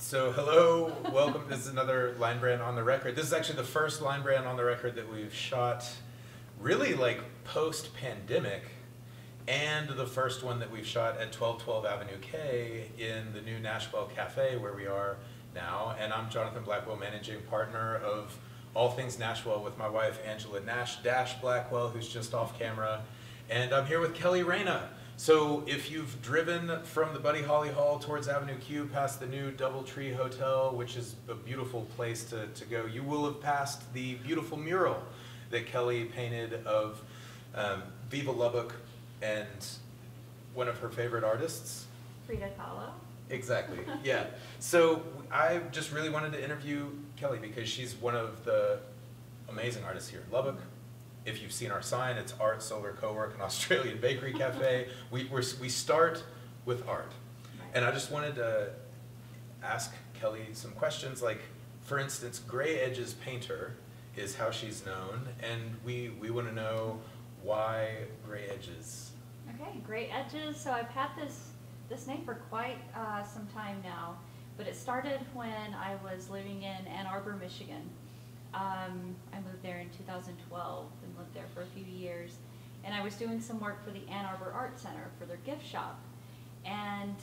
So hello, welcome. This is another Line Brand on the Record. This is actually the first Line Brand on the Record that we've shot really like post-pandemic, and the first one that we've shot at 1212 Avenue K in the new Nashville Cafe where we are now. And I'm Jonathan Blackwell, managing partner of all things Nashville with my wife Angela Nash-Blackwell, who's just off camera. And I'm here with Kelly Reyna. So if you've driven from the Buddy Holly Hall towards Avenue Q past the new Doubletree Hotel, which is a beautiful place to go, you will have passed the beautiful mural that Kelly painted of Viva Lubbock and one of her favorite artists. Frida Kahlo. Exactly, yeah. So I just really wanted to interview Kelly because she's one of the amazing artists here in Lubbock. If you've seen our sign, it's Art, Solar, Co-work, an Australian bakery cafe. We start with art. Right. And I just wanted to ask Kelly some questions, like, for instance, Gray Edges Painter is how she's known, and we want to know why Gray Edges. Okay, Gray Edges. So I've had this name for quite some time now, but it started when I was living in Ann Arbor, Michigan. I moved there in 2012 and lived there for a few years, and I was doing some work for the Ann Arbor Art Center for their gift shop, and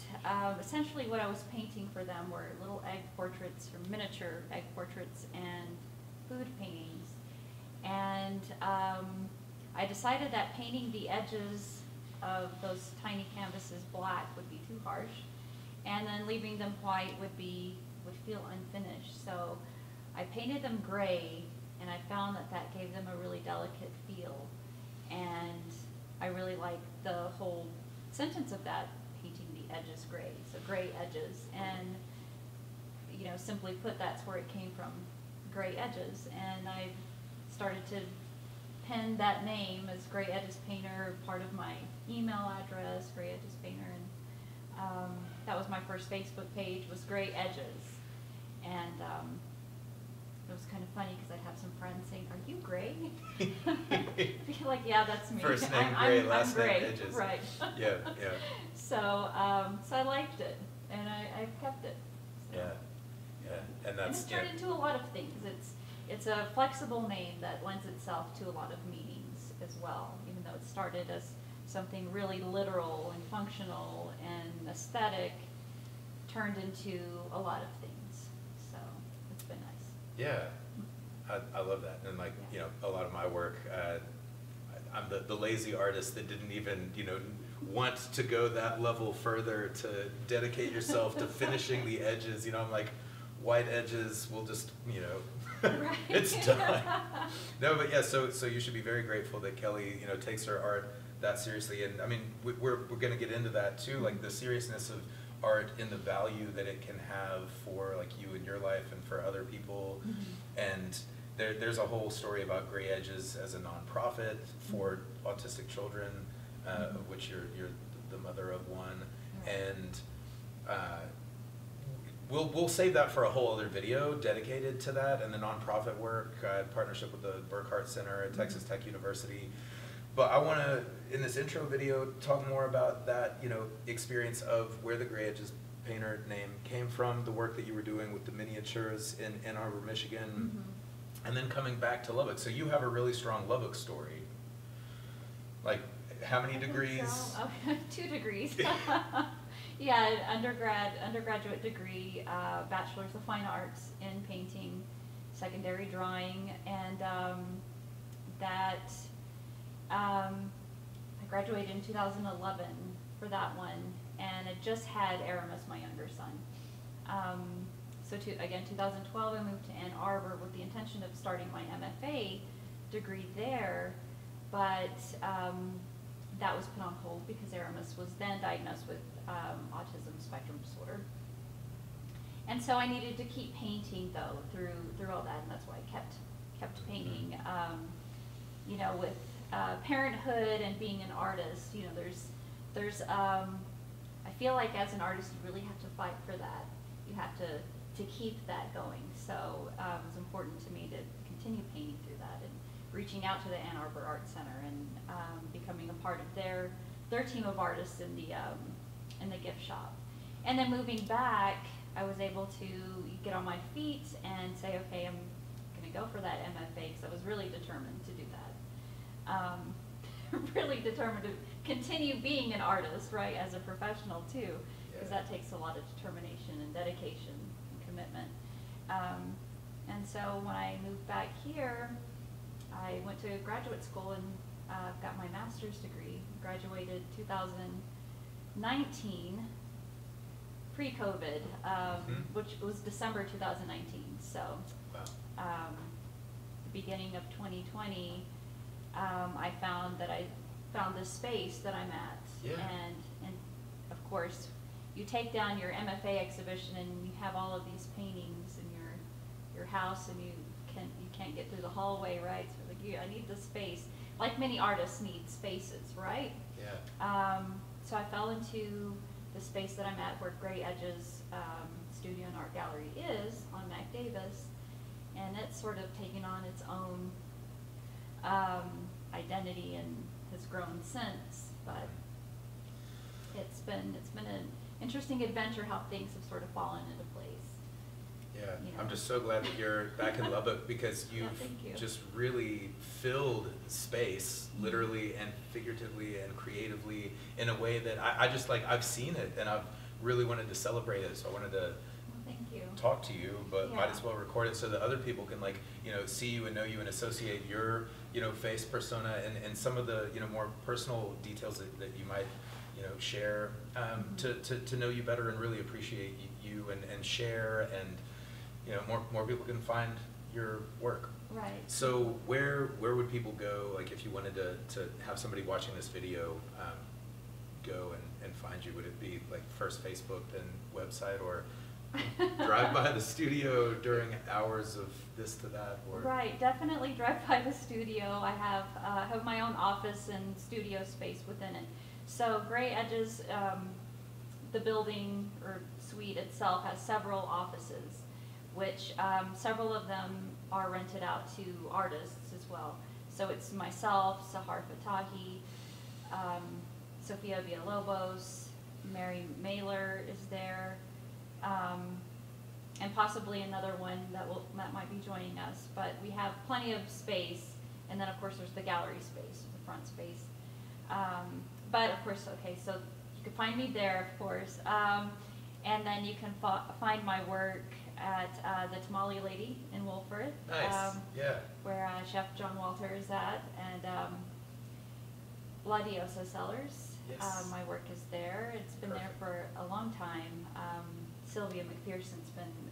essentially what I was painting for them were little egg portraits, or miniature egg portraits, and food paintings. And I decided that painting the edges of those tiny canvases black would be too harsh, and then leaving them white would feel unfinished. So I painted them gray, and I found that gave them a really delicate feel. And I really liked the whole sentence of that, painting the edges gray, so gray edges. And, you know, simply put, that's where it came from, Gray Edges. And I started to pen that name as Gray Edges Painter, part of my email address, Gray Edges Painter. And that was my first Facebook page, was Gray Edges. And it was kind of funny because I'd have some friends saying, "Are you Gray?" Be like, "Yeah, that's me." First name Gray, last I'm Gray. name Edges. Right. Yeah, yeah. So, so I liked it, and I've kept it. So. Yeah, yeah, and that's it's turned into a lot of things. It's a flexible name that lends itself to a lot of meanings as well, even though it started as something really literal and functional and aesthetic, turned into a lot of things. So it's been nice. Yeah, I love that. And like, you know, a lot of my work, I'm the lazy artist that didn't even, you know, want to go that level further to dedicate yourself to finishing the edges. You know, I'm like, white edges, we'll just, you know, Right. it's done. No, but yeah, so you should be very grateful that Kelly, you know, takes her art that seriously. And I mean, we're going to get into that too, like the seriousness of art and the value that it can have for like you in your life and for other people. Mm-hmm. And there's a whole story about Gray Edges as a nonprofit for autistic children, of which you're the mother of one. Right. And we'll save that for a whole other video dedicated to that and the nonprofit work, partnership with the Burkhardt Center at Texas Tech University. But I want to, in this intro video, talk more about that, you know, experience of where the Gray Edges Painter name came from, the work that you were doing with the miniatures in Ann Arbor, Michigan, and then coming back to Lubbock. So you have a really strong Lubbock story. Like, how many degrees? So. Oh, 2 degrees. Yeah, undergraduate degree, bachelor's of fine arts in painting, secondary drawing, and I graduated in 2011 for that one, and I just had Aramis, my younger son. So again, 2012, I moved to Ann Arbor with the intention of starting my MFA degree there, but that was put on hold because Aramis was then diagnosed with autism spectrum disorder. And so I needed to keep painting though through all that, and that's why I kept painting. You know, with parenthood and being an artist, you know, there's I feel like as an artist you really have to fight for that. You have to keep that going. So it was important to me to continue painting through that and reaching out to the Ann Arbor Art Center and becoming a part of their team of artists in the gift shop. And then moving back I was able to get on my feet and say, okay, I'm going to go for that MFA, because I was really determined to do that. Really determined to continue being an artist, right, as a professional too, because that takes a lot of determination and dedication and commitment. And so when I moved back here, I went to graduate school and got my master's degree. Graduated 2019, pre-COVID, which was December 2019. So, the beginning of 2020, I found this space that I'm at, and of course, you take down your MFA exhibition and you have all of these paintings in your house, and you can't get through the hallway, right? So like, I need the space. Like many artists need spaces, right? Yeah. So I fell into the space that I'm at, where Gray Edges Studio and Art Gallery is on Mac Davis, and it's sort of taken on its own identity and has grown since. But it's been an interesting adventure how things have sort of fallen into place. Yeah, You know. I'm just so glad that you're back in Lubbock, because you've just really filled space, literally and figuratively and creatively, in a way that I just like, I've seen it and I've really wanted to celebrate it. So I wanted to Thank you. talk to you, but might as well record it so that other people can, like, you know, see you and know you and associate your, you know, face persona and some of the, you know, more personal details that you might, you know, share, to know you better and really appreciate you and share, and you know, more people can find your work. Right. So where would people go, like, if you wanted to have somebody watching this video go and find you? Would it be like first Facebook, then website, or drive by the studio during hours of this to that? Or? Right, definitely drive by the studio. I have my own office and studio space within it. So Gray Edges, the building or suite itself, has several offices, which several of them are rented out to artists as well. So it's myself, Sahar Fatahi, Sofia Villalobos, Mary Mailer is there, and possibly another one that might be joining us. But we have plenty of space, and then of course there's the gallery space, the front space. But of course, okay, so you can find me there, of course, and then you can find my work at the Tamale Lady in Wolford. Nice. Where Chef John Walter is at, and La Diosa Cellars. Yes. My work is there. It's been there for a long time. Sylvia McPherson's been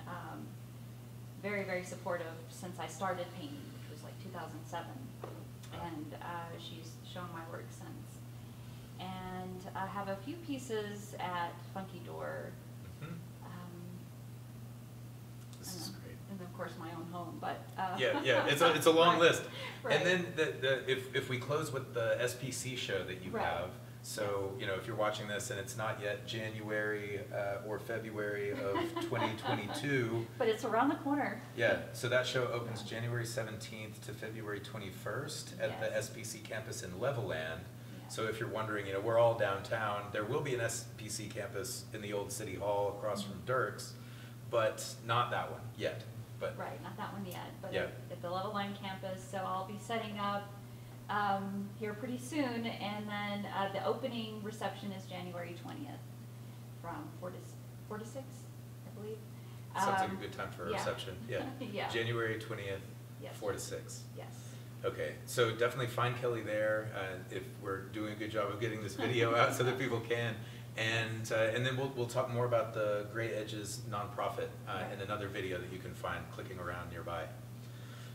very, very supportive since I started painting, which was like 2007. And she's shown my work since. And I have a few pieces at Funky Door. This is great. And of course my own home, but yeah, it's a long list. Right. And then if we close with the SPC show that you have, so you know, if you're watching this and it's not yet January or February of 2022, but it's around the corner. Yeah, so that show opens January 17th to February 21st at the SPC campus in Levelland. So if you're wondering, you know, we're all downtown. There will be an SPC campus in the old City Hall across from Dirk's, but not that one yet. But right, not that one yet, but Yeah. at the Levelland campus. So I'll be setting up here pretty soon, and then the opening reception is January 20th from 4 to 6, I believe. sounds like a good time for a reception. Yeah. Yeah. January 20th, Yes. 4 to 6. Yes. Okay, so definitely find Kelly there if we're doing a good job of getting this video out so that people can. And then we'll talk more about the Gray Edges nonprofit in another video that you can find clicking around nearby.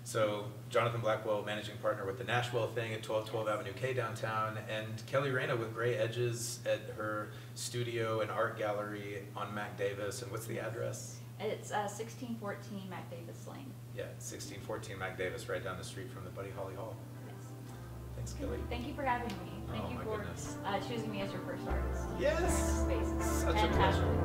So Jonathan Blackwell, managing partner with the Nashville Thing at 1212 Avenue K downtown, and Kelly Reyna with Gray Edges at her studio and art gallery on Mac Davis. And what's the address? It's 1614 Mac Davis Lane. Yeah, 1614 Mac Davis, right down the street from the Buddy Holly Hall. Yes. Thanks, Kelly. Thank you for having me. Thank Oh, you my for goodness. choosing me as your first artist. Yes. Space. Such a Fantastic. pleasure.